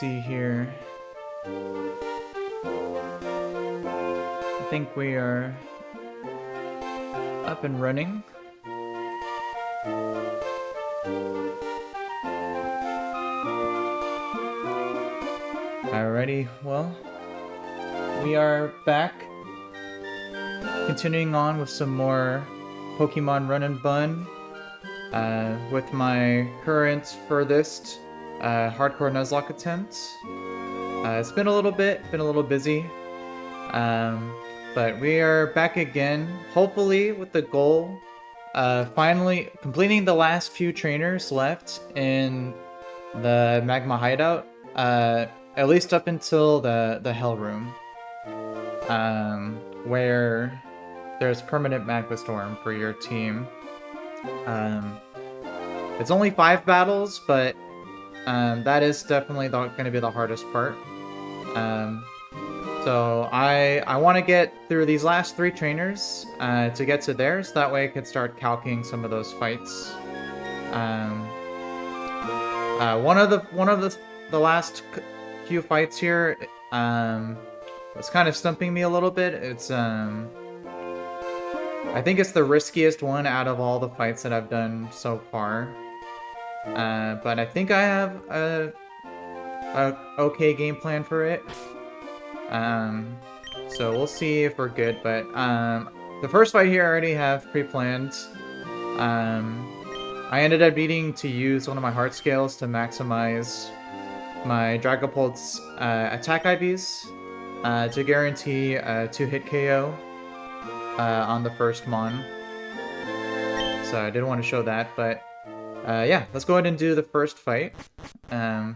see here. I think we are up and running. Alrighty, well, we are back. Continuing on with some more Pokemon Run and Bun. With my current furthest hardcore Nuzlocke attempt. It's been a little busy. But we are back again, hopefully with the goal finally completing the last few trainers left in the Magma Hideout, at least up until the Hell Room, where there's permanent Magma Storm for your team. It's only 5 battles, but that is definitely going to be the hardest part. So I want to get through these last 3 trainers to get to theirs. That way I could start calcing some of those fights. One of the last few fights here was kind of stumping me a little bit. It's I think it's the riskiest one out of all the fights that I've done so far. But I think I have a okay game plan for it. So we'll see if we're good, but the first fight here I already have pre-planned. I ended up needing to use one of my heart scales to maximize my Dragapult's attack IVs to guarantee a 2-hit KO on the first Mon. So I didn't want to show that, but yeah, let's go ahead and do the first fight.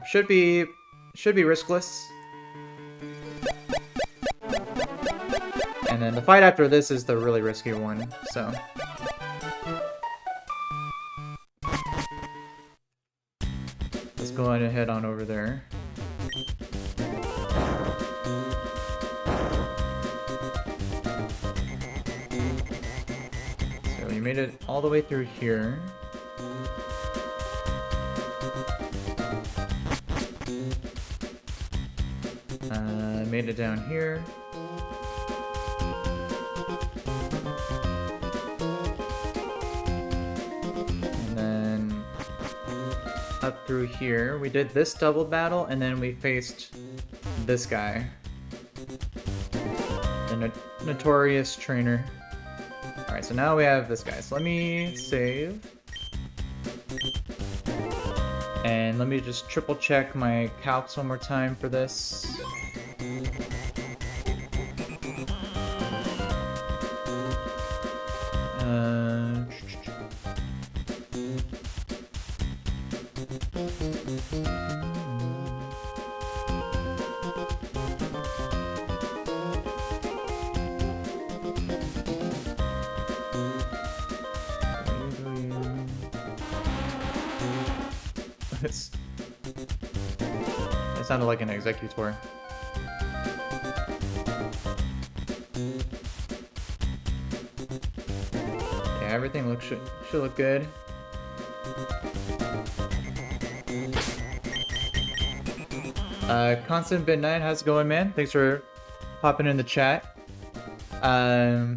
Should be riskless. And then the fight after this is the really risky one, so. Let's go ahead and head on over there. So we made it all the way through here. Made it down here. And then up through here. We did this double battle, and then we faced this guy. The notorious trainer. Alright, so now we have this guy. So let me save. And let me just triple check my calcs one more time for this. It sounded like an executor. Yeah, everything should look good. Constant Bit 9, how's it going, man? Thanks for popping in the chat. Now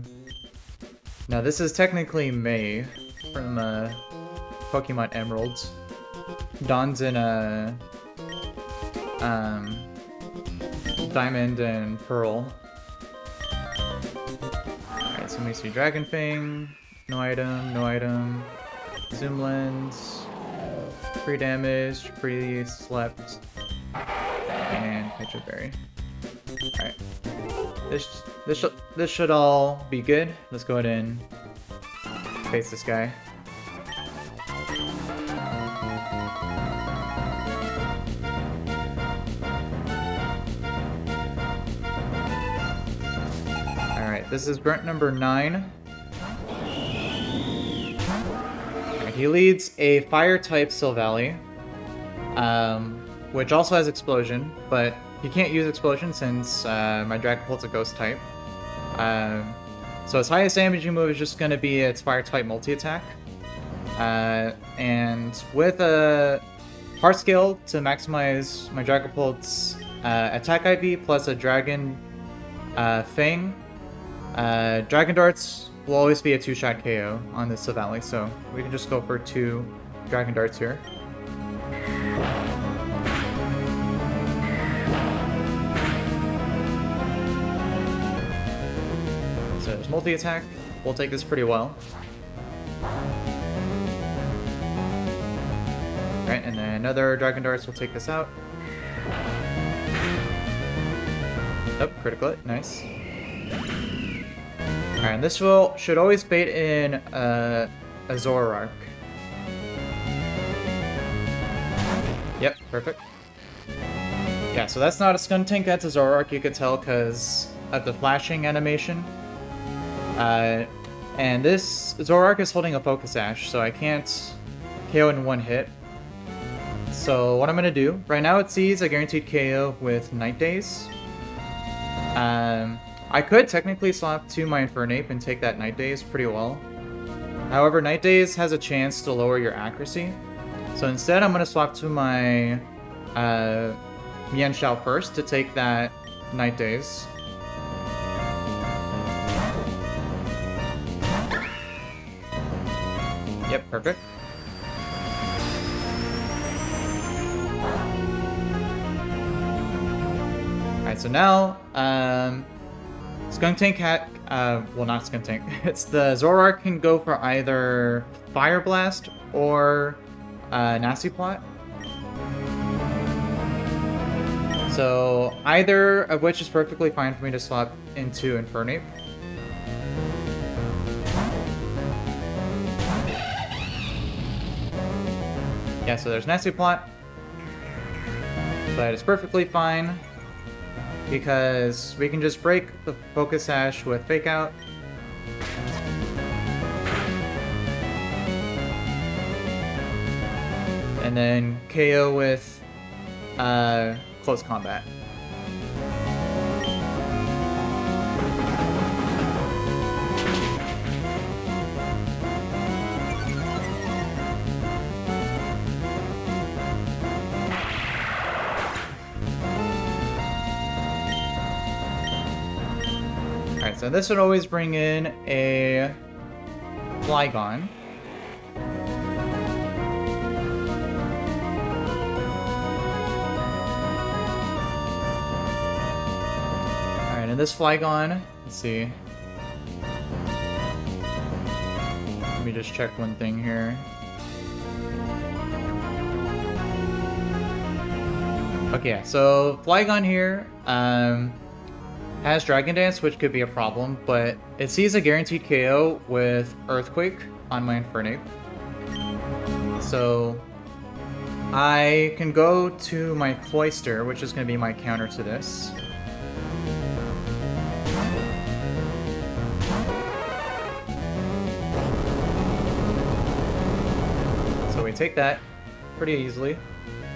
this is technically May from Pokemon Emeralds. Dawn's in Diamond and Pearl. Alright, so let me see. Dragon Fang, no item. Zoom Lens, free damage, free slept, and Petra Berry. Alright. This should all be good. Let's go ahead and face this guy. This is grunt number 9. He leads a fire-type Silvally, which also has explosion, but he can't use explosion since my Dragapult's a ghost type. So its highest damaging move is just going to be its fire-type multi-attack. And with a heart scale to maximize my Dragapult's attack IV plus a Dragon Fang. Dragon Darts will always be a 2-shot KO on this Savali, so we can just go for 2 Dragon Darts here. So there's multi-attack. We'll take this pretty well. Alright, and then another Dragon Darts will take this out. Oh, critical it. Nice. Alright, and this should always bait in a Zoroark. Yep, perfect. Yeah, so that's not a Skuntank, that's a Zoroark, you could tell because of the flashing animation. And this Zoroark is holding a Focus Sash, so I can't KO in one hit. So what I'm going to do, right now it sees a guaranteed KO with Night Daze. I could technically swap to my Infernape and take that Night Daze pretty well. However, Night Daze has a chance to lower your accuracy. So instead I'm going to swap to my Mienshao first to take that Night Daze. Yep, perfect. Alright, so now, Skuntank well, not Skuntank. It's the Zoroark can go for either Fire Blast or Nasty Plot. So either of which is perfectly fine for me to swap into Infernape. Yeah, so there's Nasty Plot. But it's perfectly fine because we can just break the Focus Sash with Fake Out. And then KO with Close Combat. Alright, so this would always bring in a Flygon. Alright, and this Flygon, let's see. Let me just check one thing here. Okay, so Flygon here, has Dragon Dance, which could be a problem, but it sees a guaranteed KO with Earthquake on my Infernape. So I can go to my Cloyster, which is going to be my counter to this. So we take that pretty easily.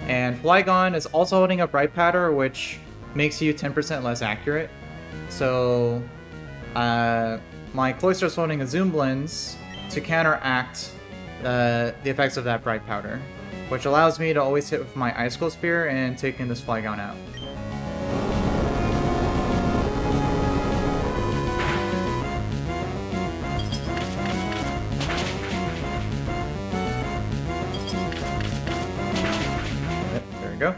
And Flygon is also holding a Bright Powder, which makes you 10% less accurate. So, my Cloyster is holding a Zoom Lens to counteract the effects of that Bright Powder, which allows me to always hit with my Icicle Spear and taking this Flygon out. Yep, there we go.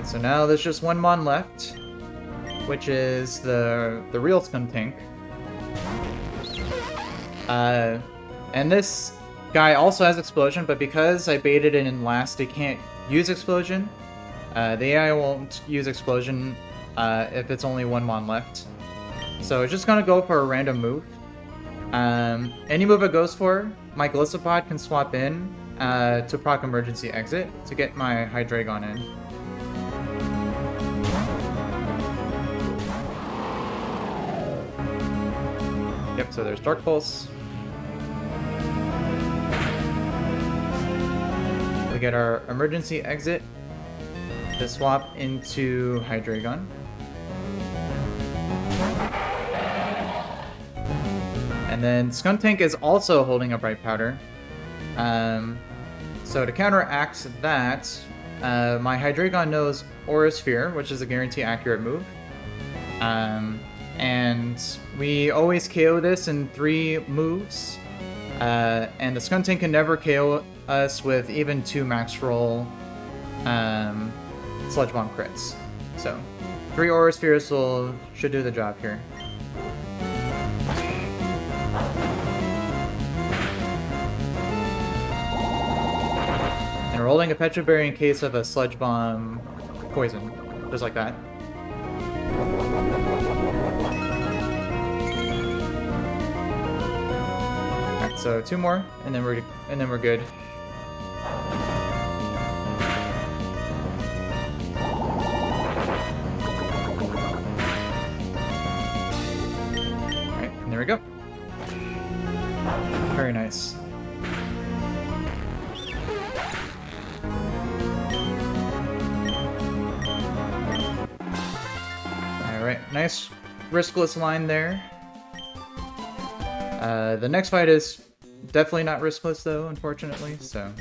So now there's just one Mon left, which is the real Skuntank. And this guy also has Explosion, but because I baited it in last, it can't use Explosion. The AI won't use Explosion if it's only one Mon left. So it's just gonna go for a random move. Any move it goes for, my Gliscopod can swap in to proc Emergency Exit to get my Hydreigon in. Yep, so there's Dark Pulse. We get our Emergency Exit to swap into Hydreigon. And And then Skuntank is also holding a Bright Powder. So to counteract that, my Hydreigon knows Aura Sphere, which is a guarantee accurate move. And we always KO this in 3 moves. And the Skuntank can never KO us with even 2 max roll Sludge Bomb crits. So 3 Aura Spheres should do the job here. And rolling a Petra Berry in case of a Sludge Bomb poison. Just like that. Alright, so 2 more, and then we're good. Alright, and there we go. Very nice. Alright, nice riskless line there. The next fight is definitely not riskless though, unfortunately, so...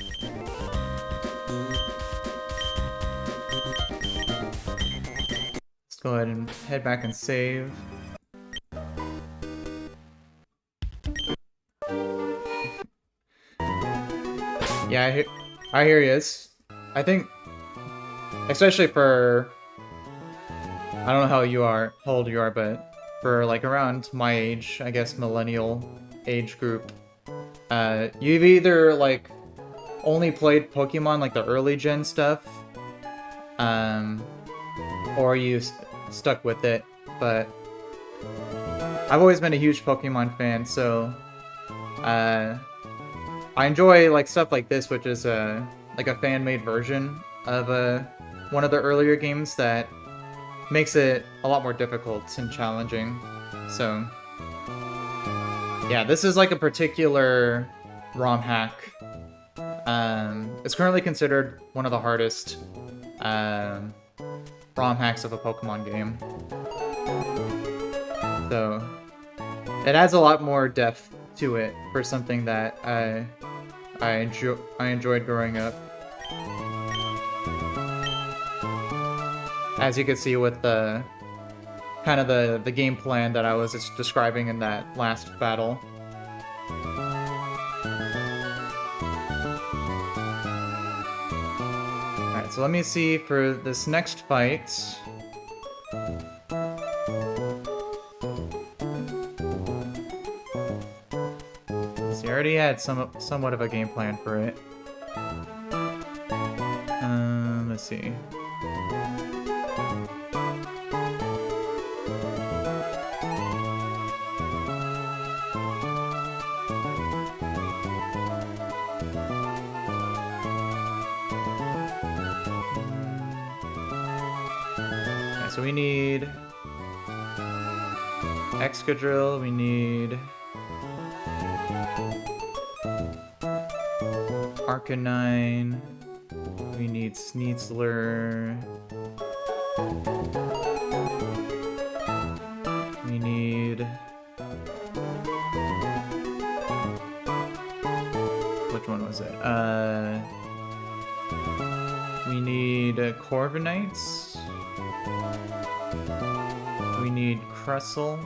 Let's go ahead and head back and save. Yeah, I hear you. I think, especially for... I don't know how old you are, but for like around my age, I guess millennial age group, you've either like only played Pokemon like the early gen stuff, or you stuck with it. But I've always been a huge Pokemon fan, so I enjoy like stuff like this, which is like a fan-made version of one of the earlier games that makes it a lot more difficult and challenging. So yeah, this is like a particular ROM hack. It's currently considered one of the hardest ROM hacks of a Pokemon game. So it adds a lot more depth to it for something that I enjoyed growing up. As you can see with the kind of the game plan that I was just describing in that last battle. Alright, so let me see for this next fight. See, I already had somewhat of a game plan for it. Let's see. So we need Excadrill, we need Arcanine, we need Sneasler, we need... Which one was it? We need Corviknights. We need Crustle.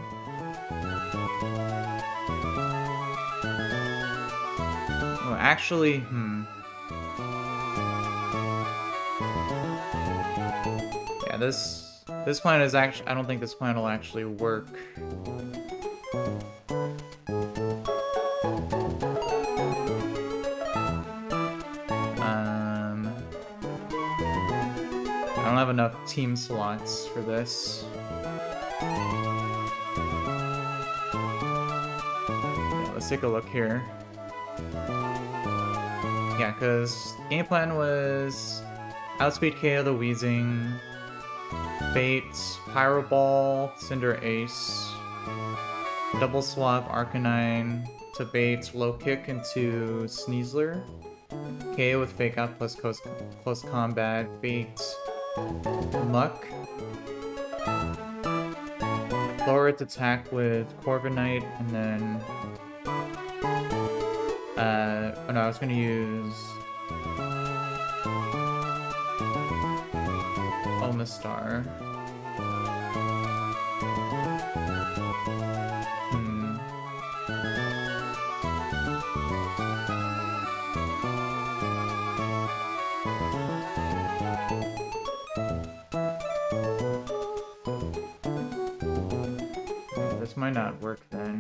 Oh, actually, yeah, this plan is actually... I don't think this plan will actually work. I don't have enough team slots for this. Yeah, let's take a look here. Yeah, because game plan was outspeed KO the Weezing, Bait, Pyro Ball, Cinder Ace, double swap Arcanine to Bait, low kick into Sneasler, KO with Fake Out plus close combat, Bait, Muck, lower its attack with Corviknight, and then Oh no, I was gonna use Omastar. This might not work then.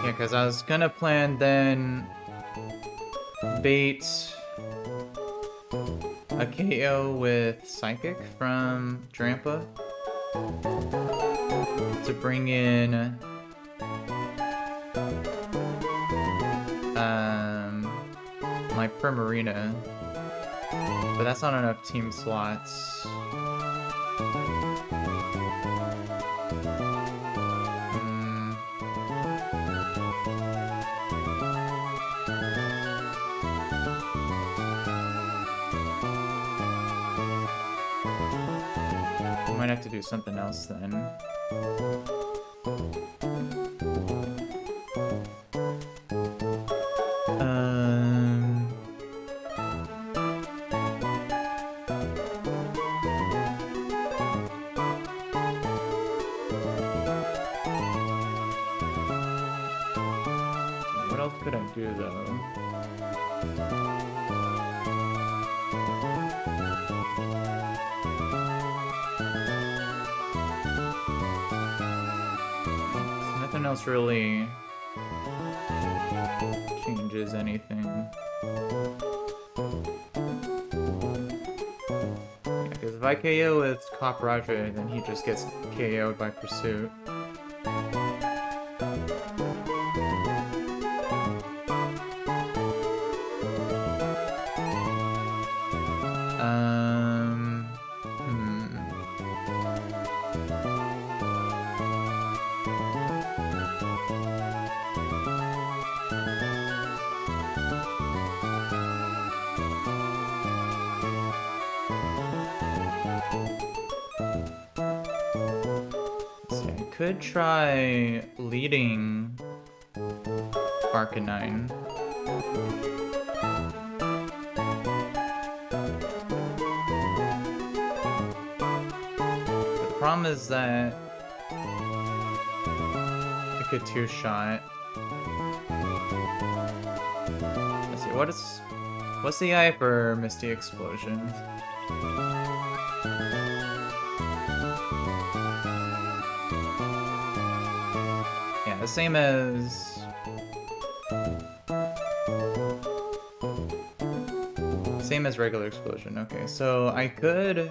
Yeah, because I was gonna plan then bait a KO with Psychic from Drampa to bring in my Primarina, but that's not enough team slots. Might have to do something else then. What else could I do though? Nothing else really changes anything. Yeah, because if I KO with Copraja, then he just gets KO'd by Pursuit. Could try leading Arcanine. But the problem is that it could two-shot. Let's see, what's the eye for Misty Explosion? Yeah, the same as regular explosion. Okay, so I could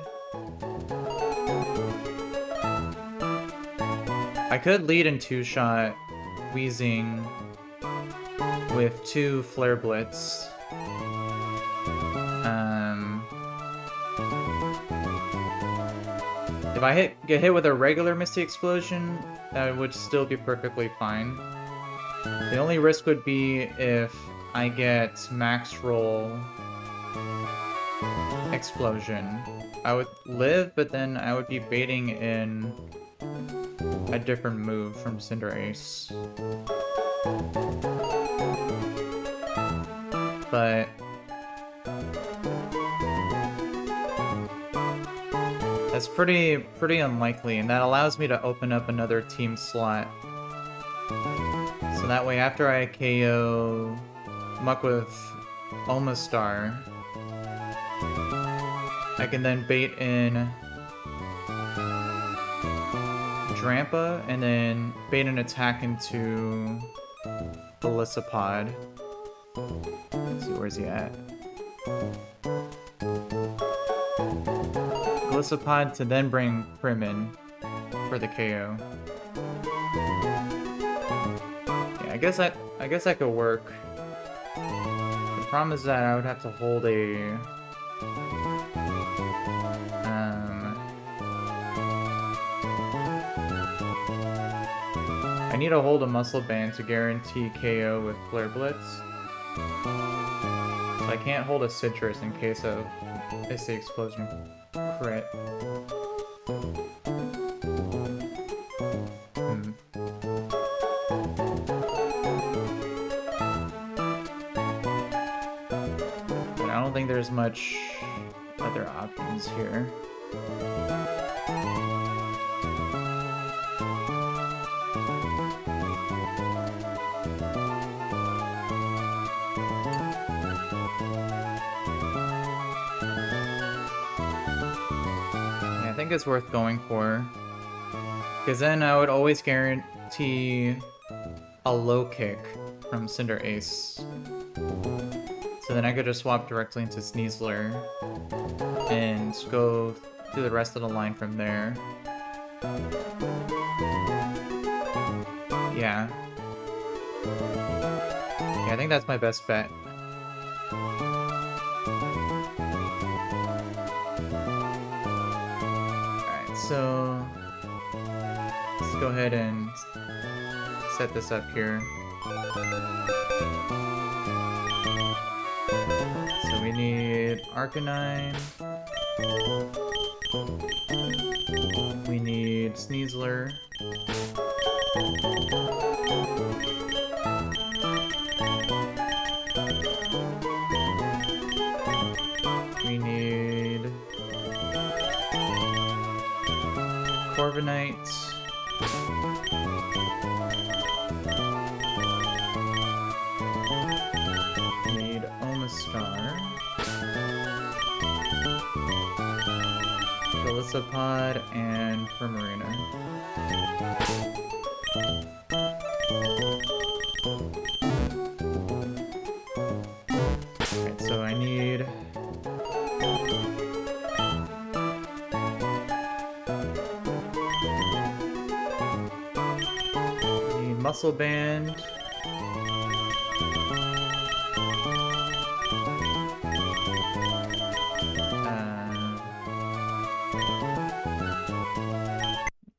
lead in two-shot Wheezing with 2 Flare Blitz. If I get hit with a regular Misty Explosion, that would still be perfectly fine. The only risk would be if I get Max Roll Explosion. I would live, but then I would be baiting in a different move from Cinderace. But that's pretty unlikely, and that allows me to open up another team slot. So that way, after I KO Muck with Omastar, I can then bait in Drampa, and then bait an attack into Belisapod. Let's see, where's he at? Belisapod to then bring Prim in for the KO. Yeah, I guess that could work. The problem is that I would have to hold a I need to hold a muscle band to guarantee KO with Flare Blitz. So I can't hold a citrus in case of Issei Explosion crit. But I don't think there's much other options here. I think it's worth going for, because then I would always guarantee a low kick from Cinder Ace. So then I could just swap directly into Sneasler and go through the rest of the line from there. Yeah. Yeah, I think that's my best bet. So let's go ahead and set this up here. So we need Arcanine. We need Sneasler. We need Corviknight. Need Omastar. Golisopod and Primarina. Alright, so I need Muscle Band.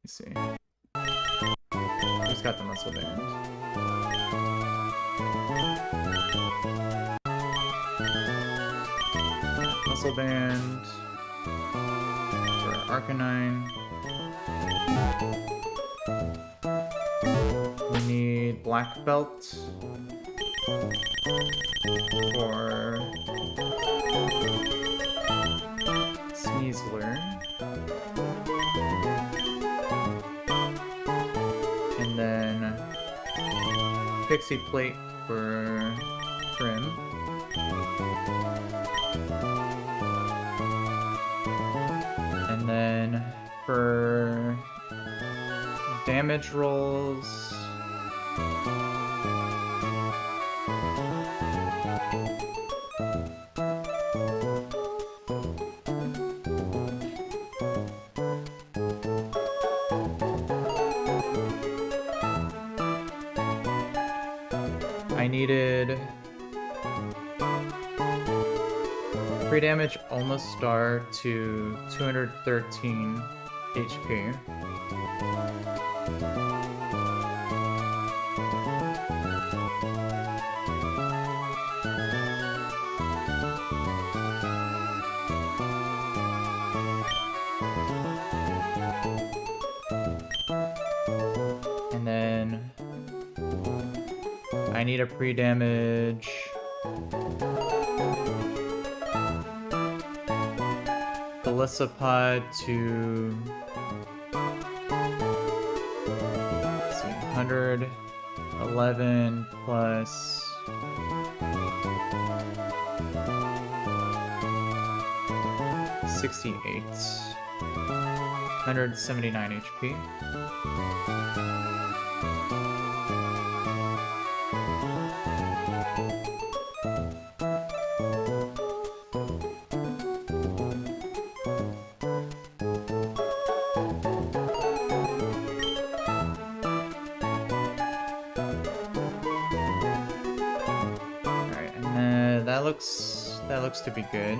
Let's see. Who's got the Muscle Band? Muscle Band for Arcanine. We need Black Belt for Sneasler. And then Pixie Plate for Trim. And then for damage rolls, I needed free damage Omastar to 213 HP. And then I need a pre-damage Golisopod to, let's see, 111 plus 68, 179 HP. That looks to be good.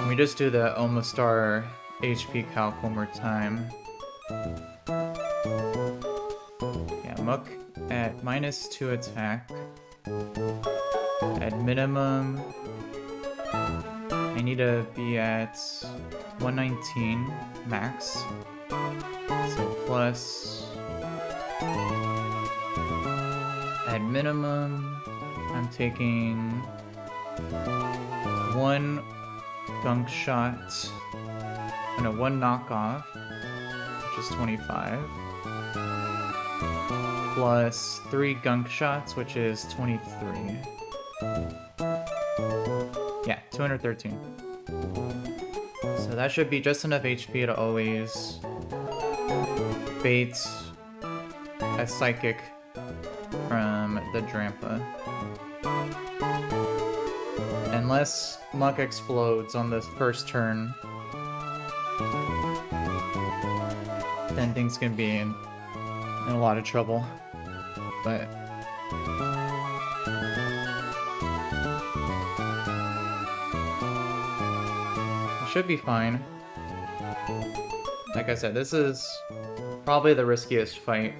We just do the almost star HP calc one more time. Yeah, Muck at -2 attack. At minimum, I need to be at 119 max. So plus... At minimum, I'm taking 1 gunk shot, and a 1 knockoff, which is 25, plus 3 gunk shots, which is 23. Yeah, 213. So that should be just enough HP to always bait a psychic from the Drampa. Unless Muck explodes on the first turn, then things can be in a lot of trouble. But it should be fine. Like I said, this is probably the riskiest fight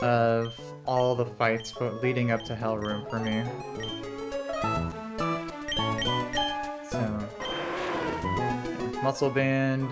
of all the fights but leading up to Hell Room for me. Muscle band.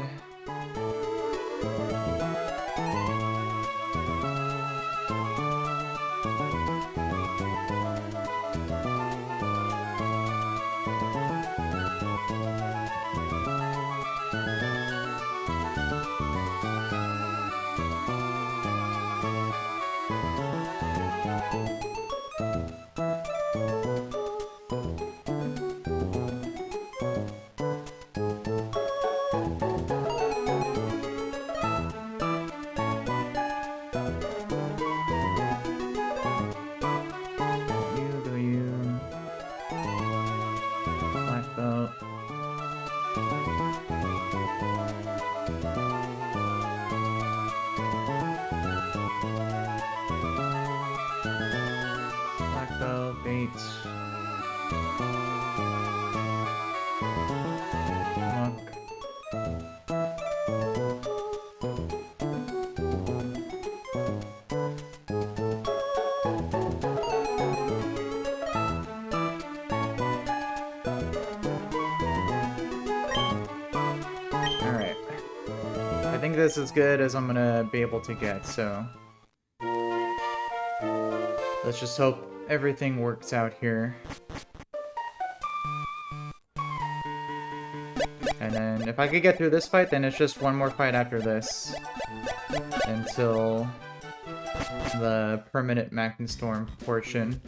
I think this is as good as I'm gonna be able to get, so let's just hope everything works out here. And then if I could get through this fight, then it's just one more fight after this until the permanent Magma Storm portion.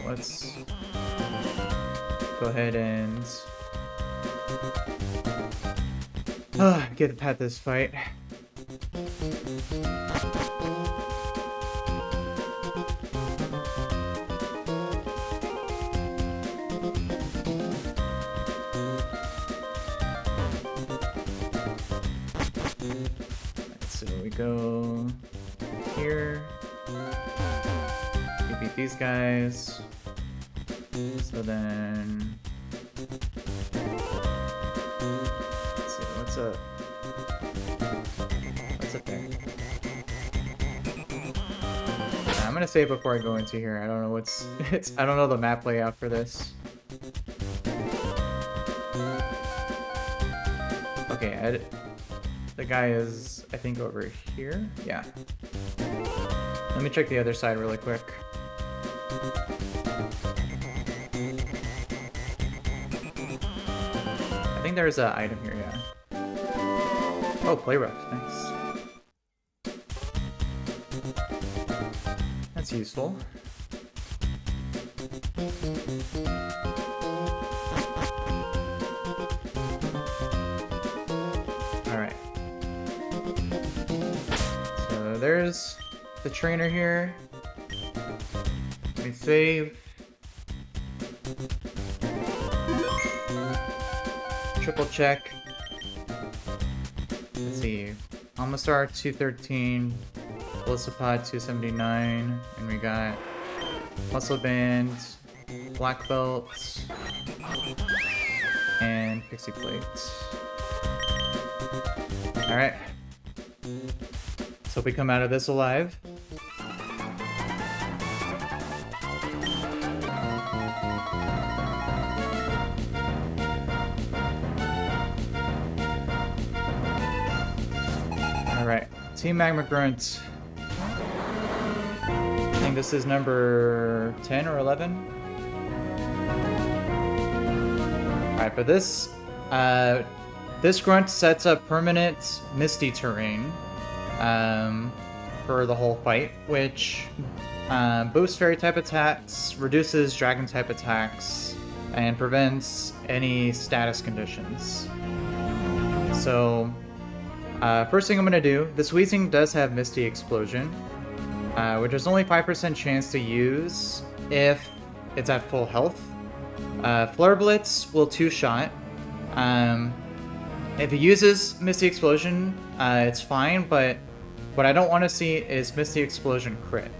Let's go ahead and get past this fight. So we go here. We beat these guys. So then, let's see, what's up? What's up there? I'm gonna save before I go into here. I don't know what's I don't know the map layout for this. Okay, the guy is, I think, over here. Yeah. Let me check the other side really quick. I think there's an item here, yeah. Oh, play rough, nice. That's useful. Alright. So there's the trainer here. Let me save. Triple check. Let's see. Almastar 213, Velocipod 279, and we got Muscle Band, Black Belt, and Pixie Plate. Alright. Let's hope we come out of this alive. Alright, Team Magma Grunt. I think this is number 10 or 11. Alright, but this grunt sets up permanent misty terrain for the whole fight, which boosts fairy type attacks, reduces dragon type attacks, and prevents any status conditions. So first thing I'm going to do, this Weezing does have Misty Explosion, which is only 5% chance to use if it's at full health. Flare Blitz will two-shot. If it uses Misty Explosion, it's fine, but what I don't want to see is Misty Explosion crit.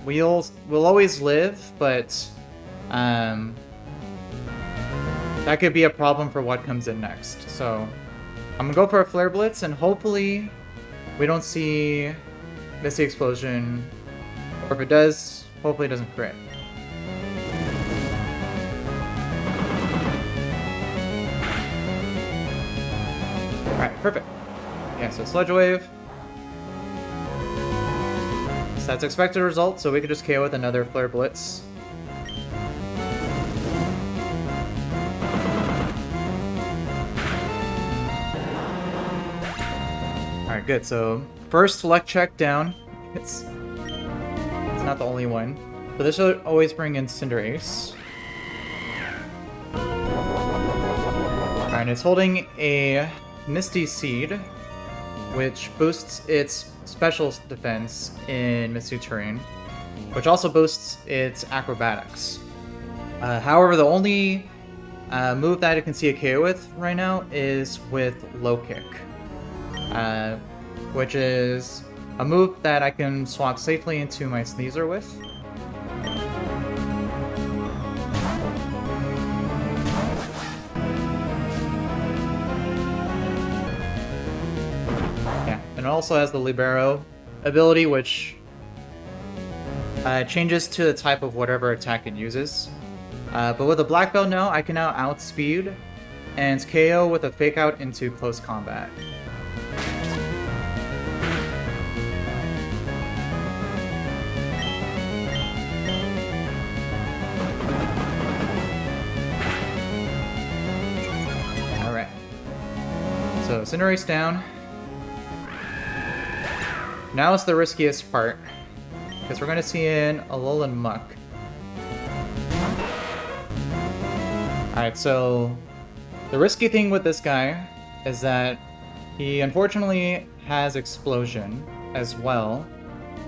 We'll always live, but that could be a problem for what comes in next. So I'm gonna go for a Flare Blitz, and hopefully we don't see Misty Explosion, or if it does, hopefully it doesn't crit. Alright, perfect. Yeah, so Sludge Wave. So that's expected result, so we could just KO with another Flare Blitz. Alright, good. So first luck check down. It's not the only one. But this should always bring in Cinderace. Alright, it's holding a Misty Seed, which boosts its special defense in Misty Terrain, which also boosts its acrobatics. However, the only move that it can see a KO with right now is with Low Kick. Which is a move that I can swap safely into my Sneasler with. Yeah, and it also has the Libero ability, which changes to the type of whatever attack it uses. But with a Black Belt now, I can now outspeed and KO with a Fake Out into close combat. So Cinderace down. Now it's the riskiest part, because we're going to see in Alolan Muck. Alright, so the risky thing with this guy is that he unfortunately has Explosion as well,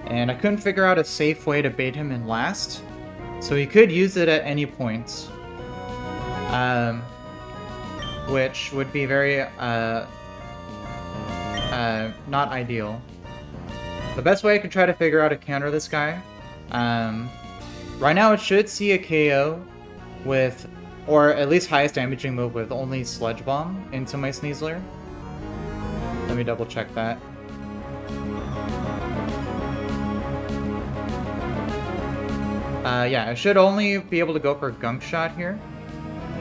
and I couldn't figure out a safe way to bait him in last, so he could use it at any point. Which would be very, not ideal. The best way I could try to figure out to counter this guy, right now it should see a KO with, or at least highest damaging move with only Sludge Bomb into my Sneasler. Let me double check that. Yeah, I should only be able to go for Gunk Shot here.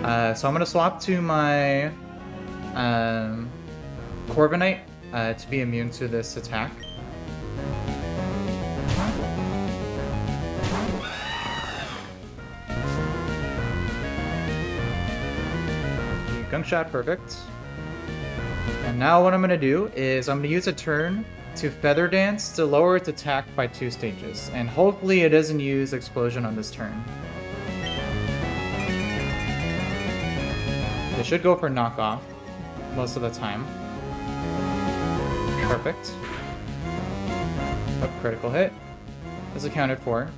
So I'm going to swap to my Corviknight to be immune to this attack. Gunk Shot, perfect. And now what I'm going to do is I'm going to use a turn to Feather Dance to lower its attack by 2 stages. And hopefully it doesn't use Explosion on this turn. They should go for knockoff most of the time. Perfect. Oh, critical hit is accounted for.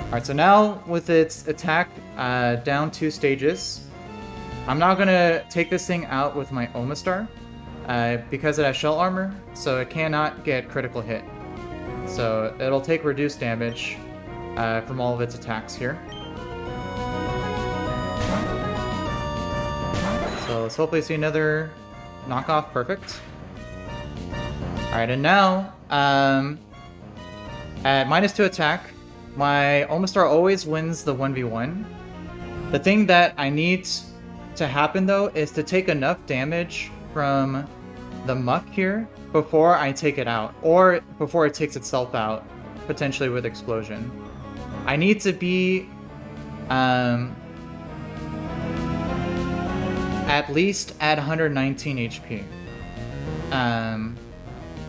Alright, so now with its attack down 2 stages, I'm not gonna take this thing out with my Omastar because it has shell armor, so it cannot get critical hit. So it'll take reduced damage from all of its attacks here. So let's hopefully see another knockoff. Perfect. Alright, and now, at -2 attack, my Omastar always wins the 1v1. The thing that I need to happen, though, is to take enough damage from the muck here before I take it out, or before it takes itself out, potentially with explosion. I need to be at least at 119 HP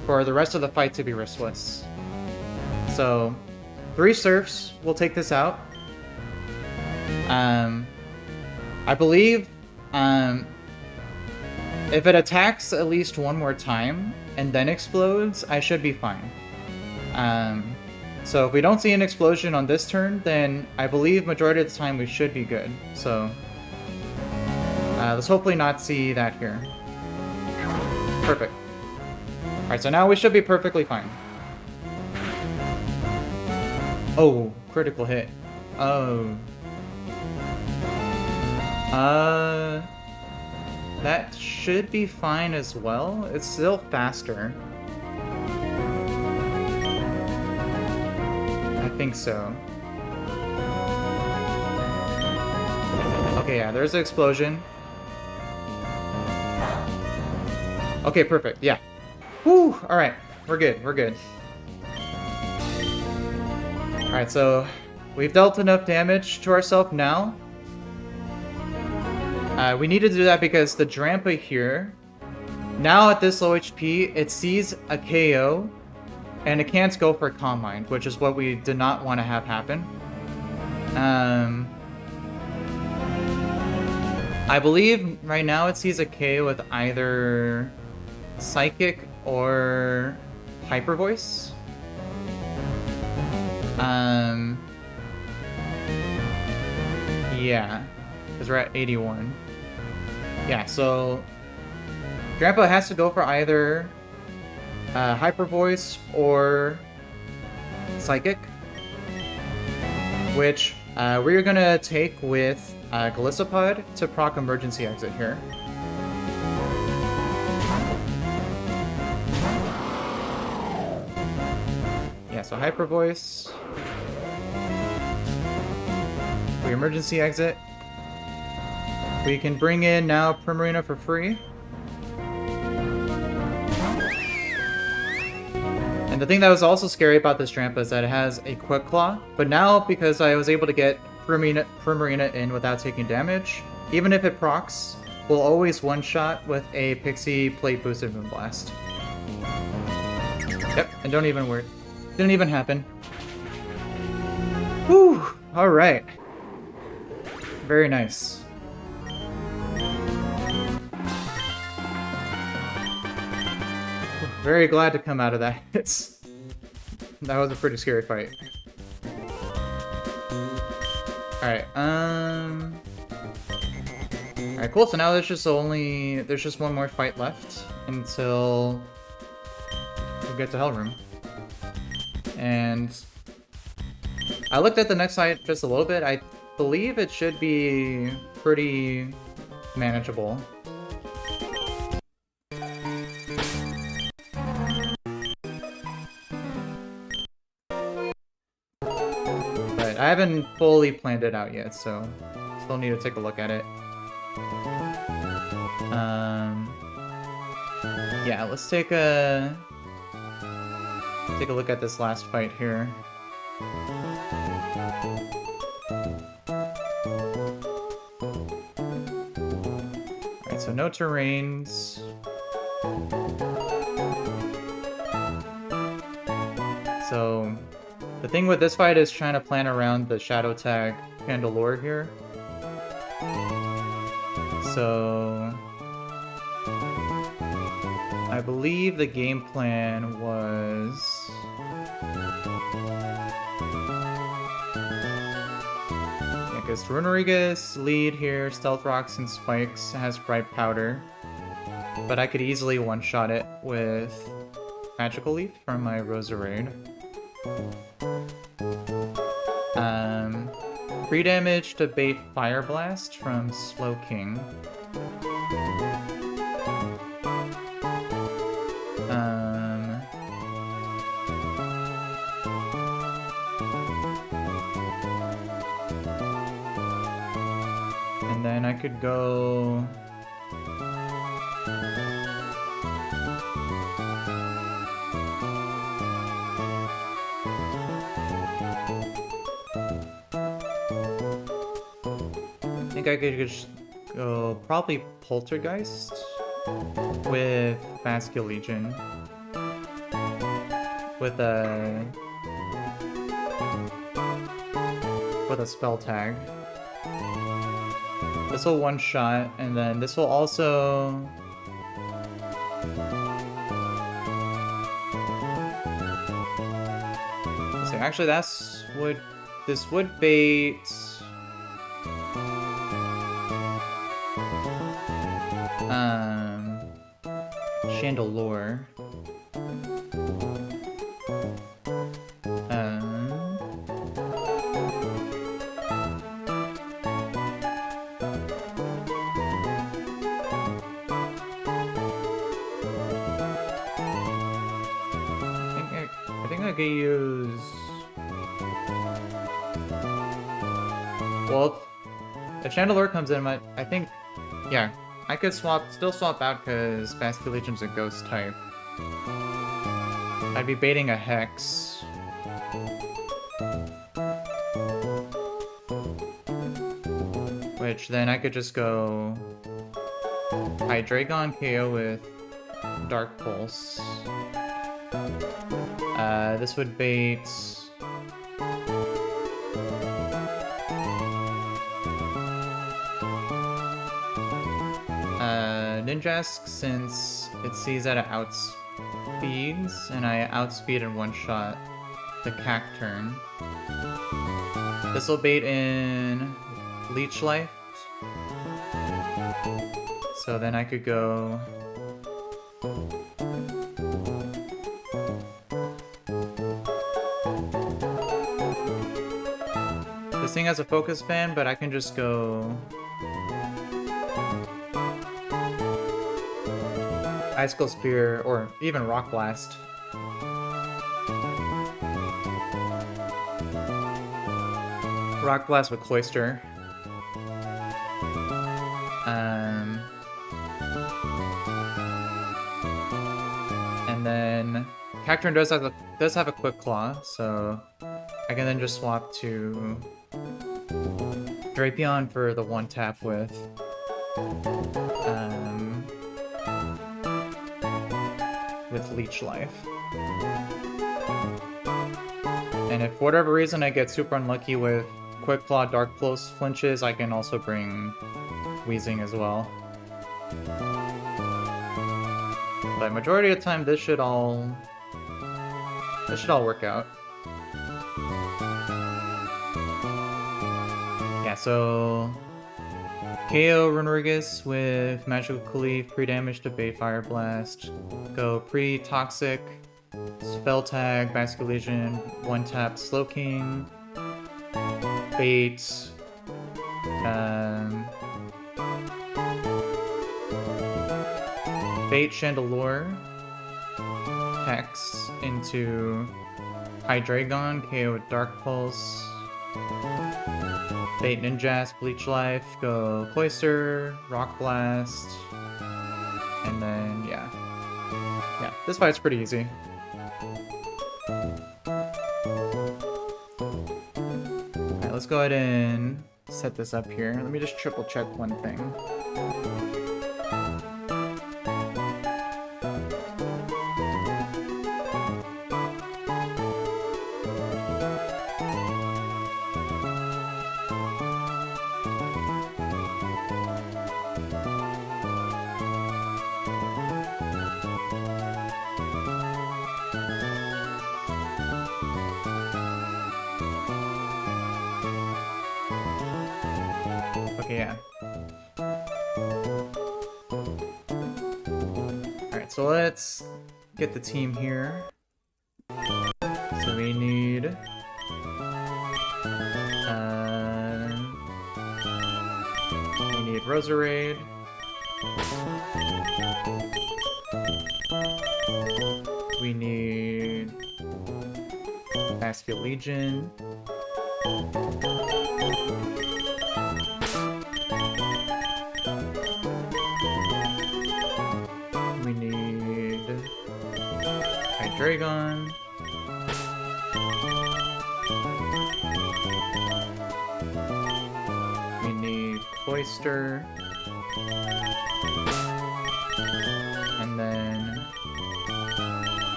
for the rest of the fight to be riskless. So 3 surfs will take this out. I believe if it attacks at least one more time and then explodes, I should be fine. So if we don't see an explosion on this turn, then I believe majority of the time we should be good. So let's hopefully not see that here. Perfect. Alright, so now we should be perfectly fine. Oh, critical hit. Oh. That should be fine as well. It's still faster. I think so. Okay, yeah, there's an explosion. Okay, perfect, yeah. Whew, alright, we're good, we're good. Alright, so we've dealt enough damage to ourselves now. We need to do that because the Drampa here, now at this low HP, it sees a KO, and it can't go for Calm Mind, which is what we did not want to have happen. I believe right now it sees a KO with either Psychic or Hyper Voice. Yeah, because we're at 81. Yeah, so Grandpa has to go for either Hyper Voice or Psychic, which we're gonna take with Galissapod to proc Emergency Exit here. Yeah, so Hyper Voice. We Emergency Exit. We can bring in now Primarina for free. And the thing that was also scary about this Drampa is that it has a Quick Claw, but now because I was able to get Primarina in without taking damage, even if it procs, we'll always one-shot with a Pixie Plate Boosted Moonblast. Yep, and don't even worry. Didn't even happen. Whew! Alright. Very nice. Very glad to come out of that. That was a pretty scary fight. Alright, alright, cool, so now there's just one more fight left until we get to Hellroom. And I looked at the next fight just a little bit. I believe it should be pretty manageable. But I haven't fully planned it out yet, so still need to take a look at it. Yeah, let's take a look at this last fight here. Alright, so no terrains. So the thing with this fight is trying to plan around the Shadow Tag Chandelure here. So I believe the game plan was focused. Runorigus, lead here, Stealth Rocks and Spikes, has Bright Powder. But I could easily one-shot it with Magical Leaf from my Roserade. Free damage to bait Fire Blast from Slowking. And then I could go... I think I could just go probably Poltergeist with Vascular Legion with a spell tag. This will one shot, and then this will also let's see, actually this would bait Chandelure. I think I could use... Well, if Chandelure comes in, I think, yeah, I could still swap out because Vascular Legion's a ghost type. I'd be baiting a Hex. Which then I could just go Hydreigon KO with Dark Pulse. This would bait... Ninjask, since it sees that it outspeeds, and I outspeed in one shot the Cacturn. This will bait in Leech Life. So then I could go... This thing has a focus band, but I can just go... Icicle Spear, or even Rock Blast. Rock Blast with Cloyster. And then Cacturn does have a Quick Claw, so I can then just swap to Drapion for the one tap with Leech Life. And if for whatever reason I get super unlucky with Quick Claw, Dark Pulse flinches, I can also bring Weezing as well. But majority of the time this should all work out. Yeah, so KO Runorigus with Magical Leaf, pre-damage to bait Fire Blast. Go pre-toxic, Spell Tag, Vascular Legion, one tap Slowking, bait, bait Chandelure, Hex into Hydreigon, KO with Dark Pulse. Bait Ninjask, Leech Life, go Cloyster, Rock Blast, and then, yeah. Yeah, this fight's pretty easy. Alright, let's go ahead and set this up here. Let me just triple check one thing. Okay, yeah. Alright, so let's get the team here. So we need... Roserade. We need Basket Legion. We need Hydreigon. We need Cloyster. And then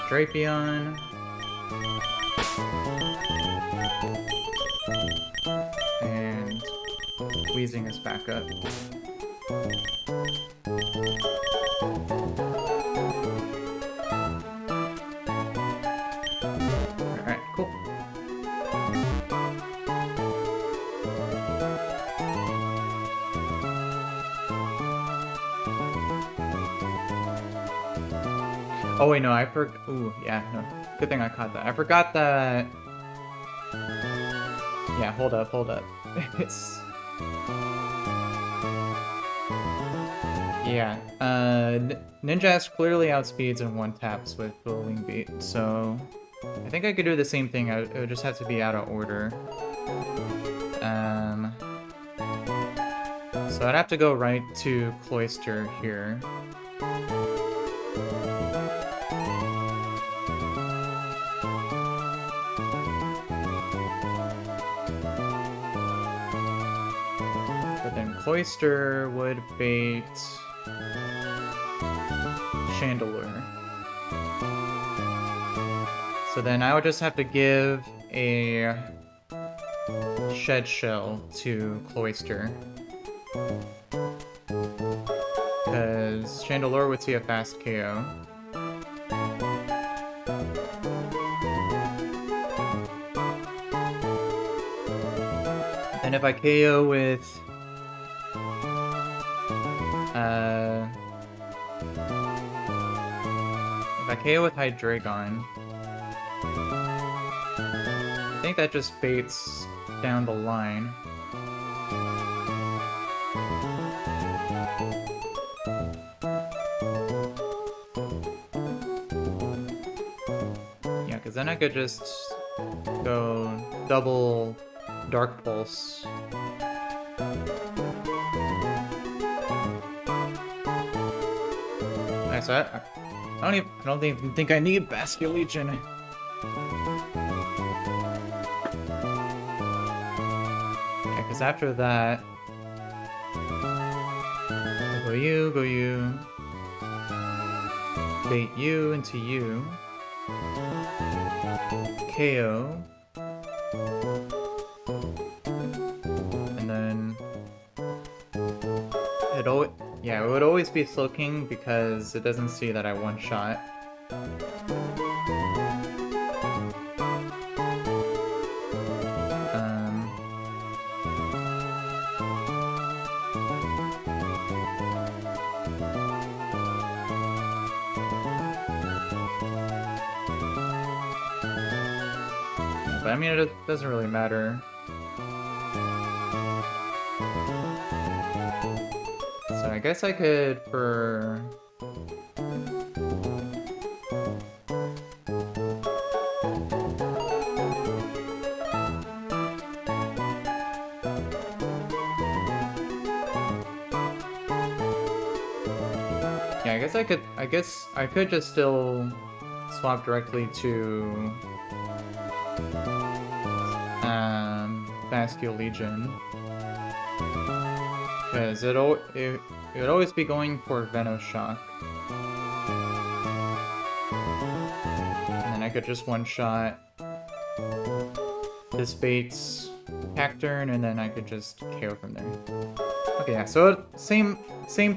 Drapion. And Weezing is back up. Alright, cool. Oh wait, no, I forgot. Ooh, yeah, no. Good thing I caught that. I forgot that. Yeah, hold up. It's. Yeah, Ninjask clearly outspeeds and one-taps with Wing Beat, so I think I could do the same thing. It would just have to be out of order. So I'd have to go right to Cloyster here. But then Cloyster would bait Chandelure. So then I would just have to give a Shed Shell to Cloyster. Because Chandelure would see a fast KO. And if I KO with Hydreigon, I think that just baits down the line. Yeah, because then I could just go double Dark Pulse. Nice. I don't even think I need Basket Legion. Yeah, because after that, go you, bait you into you, KO, and then it would always be Slowking because it doesn't see that I one-shot. But I mean, it doesn't really matter. So I guess I could for... Yeah, I guess I could just still swap directly to Basket Legion. Because it would always be going for Venoshock. And then I could just one-shot this baits Cacturne, and then I could just KO from there. Okay, yeah, so same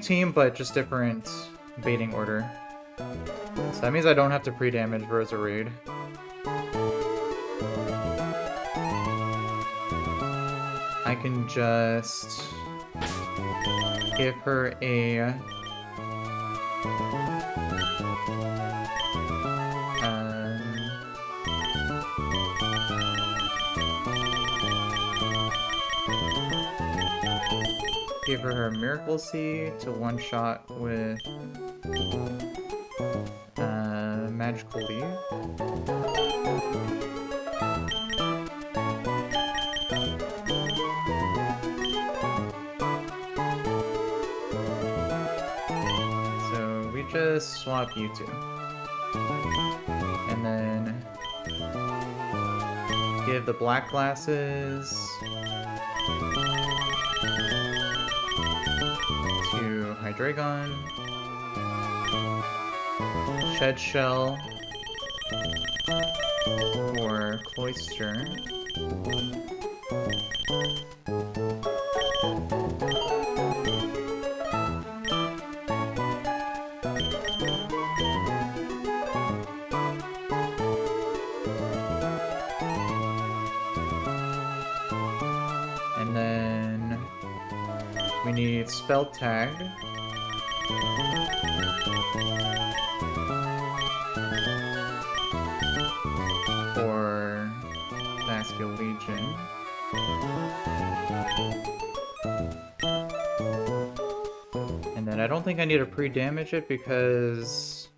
team, but just different baiting order. So that means I don't have to pre-damage Roserade. I can just Give her a... give her Miracle Seed to one-shot with Magical Leaf. So we just swap you two. And then give the black glasses to Hydreigon, Shed Shell for Cloyster, and then we need Spell Tag. For Vascular Legion. And then I don't think I need to pre-damage it because...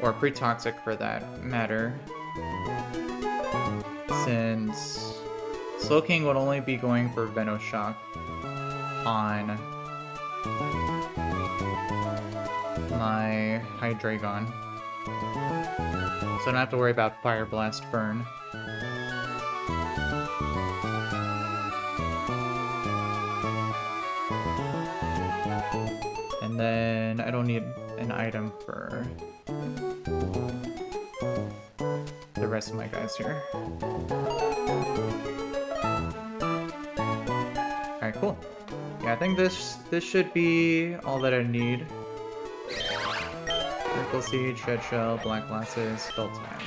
or pre-toxic for that matter. Since Slowking would only be going for Venoshock on my Hydreigon. So I don't have to worry about Fire Blast Burn. And then I don't need an item for the rest of my guys here. Alright, cool. Yeah, I think this should be all that I need. Miracle Seed, Shed Shell, Black Glasses, Spell Tag.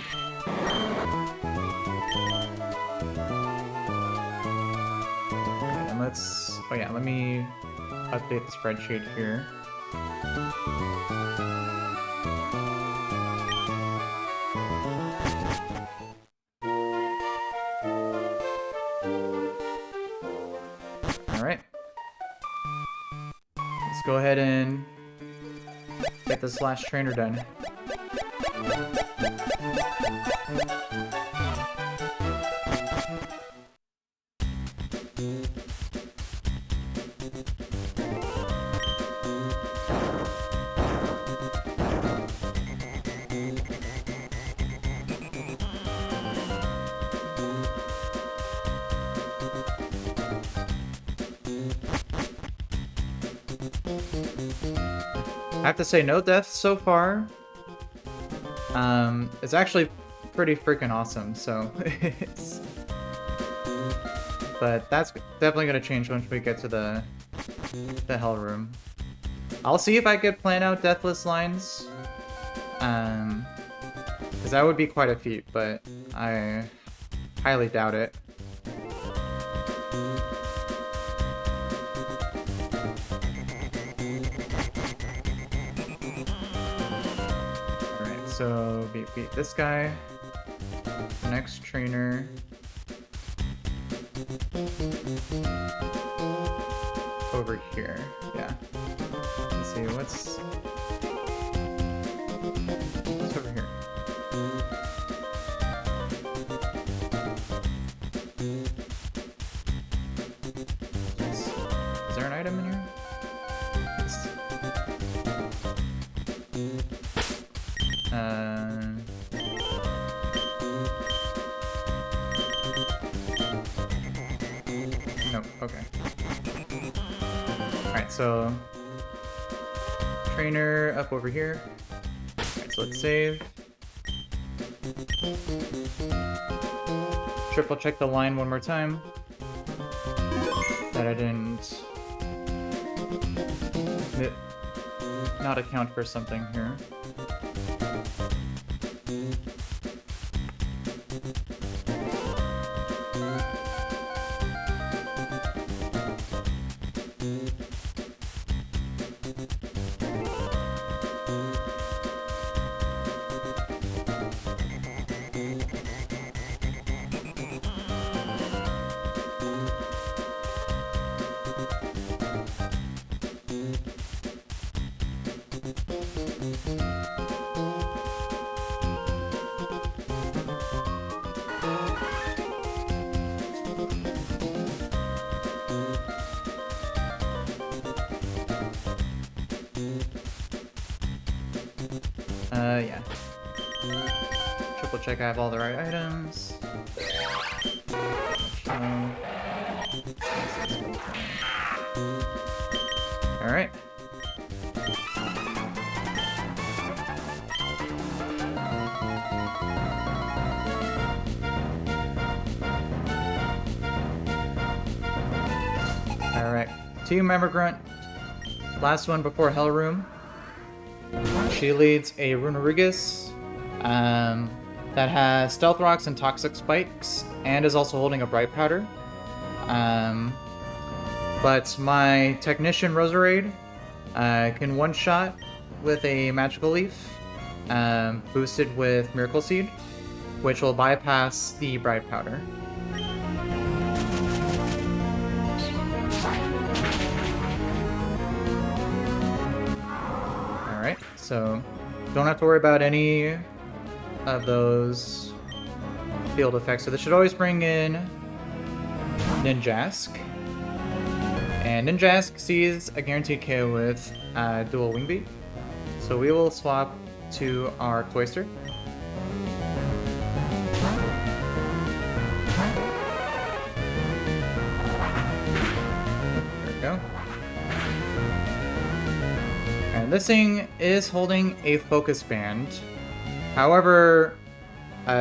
Alright, and let's... oh yeah, let me update the spreadsheet here. Alright. Let's go ahead and get this last trainer done. I have to say, no deaths so far. It's actually pretty freaking awesome, so it's... but that's definitely gonna change once we get to the Hell Room. I'll see if I could plan out deathless lines. Because that would be quite a feat, but I highly doubt it. So, beat this guy. Next trainer. Over here. Yeah. Let's see, what's over here? Is there an item in here? No, okay. Alright, so trainer up over here. Alright, so let's save. Triple check the line one more time. That I didn't not account for something here. Yeah. Triple check I have all the right items. Alright. Alright. Team Member Grunt. Last one before Hell Room. She leads a Runarigus that has Stealth Rocks and Toxic Spikes, and is also holding a Bright Powder. But my Technician Roserade can one-shot with a Magical Leaf, boosted with Miracle Seed, which will bypass the Bright Powder. Alright, so don't have to worry about any of those field effects. So this should always bring in Ninjask. And Ninjask sees a guaranteed KO with dual Wing Beat. So we will swap to our Cloister. There we go. And this thing is holding a Focus Band. However,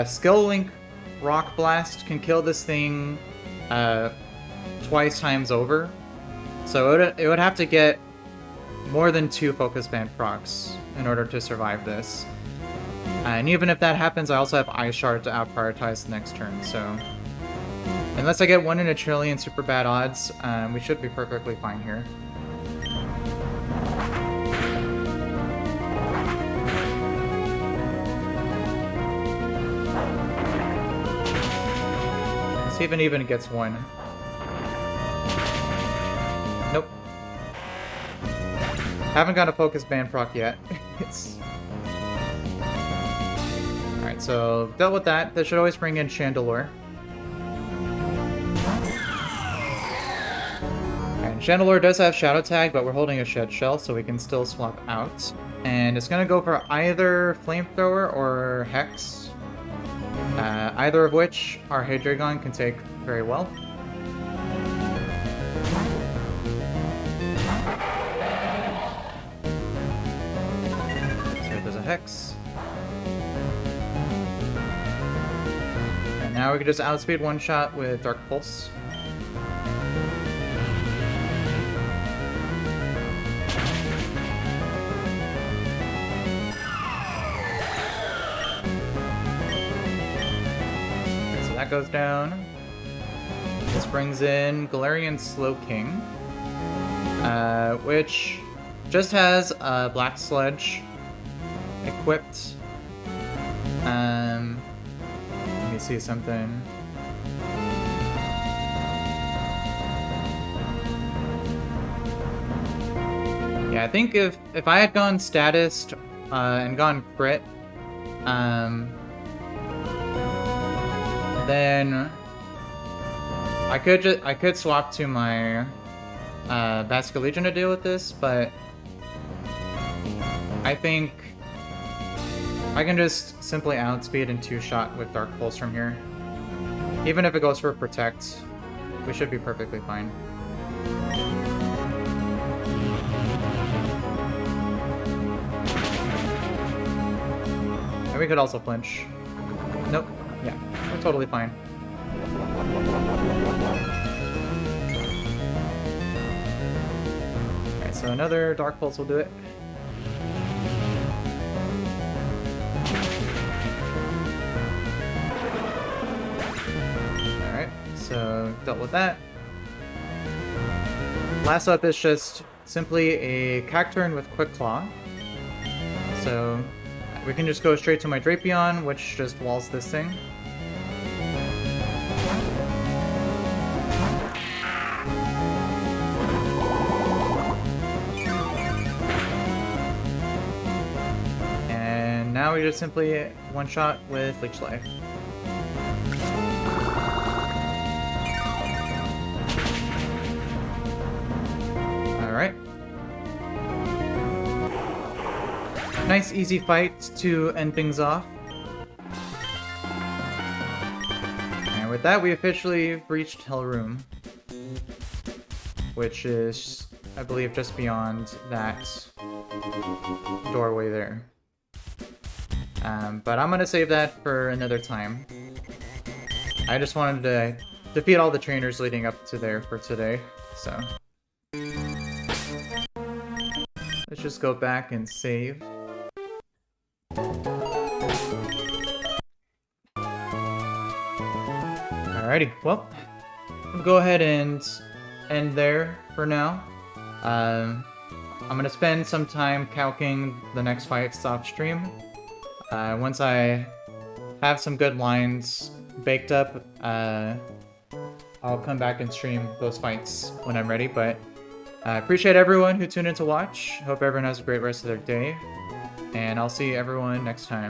Skill Link Rock Blast can kill this thing twice times over. So it would have to get more than 2 Focus Band procs in order to survive this. And even if that happens, I also have Ice Shard to out-prioritize the next turn, so... Unless I get 1 in a trillion super bad odds, we should be perfectly fine here. Let's see if it even gets 1. Nope. Haven't got a Focus Band proc yet. Alright, so dealt with that. That should always bring in Chandelure. And Chandelure does have Shadow Tag, but we're holding a Shed Shell, so we can still swap out. And it's gonna go for either Flamethrower or Hex. Either of which our Hydreigon can take very well. Hex. And now we can just outspeed one shot with Dark Pulse. Okay, so that goes down. This brings in Galarian Slowking, which just has a Black Sludge equipped. Let me see something. Yeah, I think if I had gone Statist and gone Crit, then I could swap to my Basculegion to deal with this, but I think I can just simply outspeed and 2-shot with Dark Pulse from here. Even if it goes for Protect, we should be perfectly fine. And we could also flinch. Nope. Yeah, we're totally fine. Alright, so another Dark Pulse will do it. So, dealt with that. Last up is just simply a Cacturne with Quick Claw. So, we can just go straight to my Drapion, which just walls this thing. And now we just simply one-shot with Leech Life. nice easy fight to end things off. And with that, we officially reached Hell Room, which is, I believe, just beyond that doorway there. But I'm gonna save that for another time. I just wanted to defeat all the trainers leading up to there for today, so... Let's just go back and save. Alrighty, well, we'll go ahead and end there for now. I'm gonna spend some time calcing the next fights off stream. Once I have some good lines baked up, I'll come back and stream those fights when I'm ready, but I appreciate everyone who tuned in to watch. Hope everyone has a great rest of their day, and I'll see everyone next time.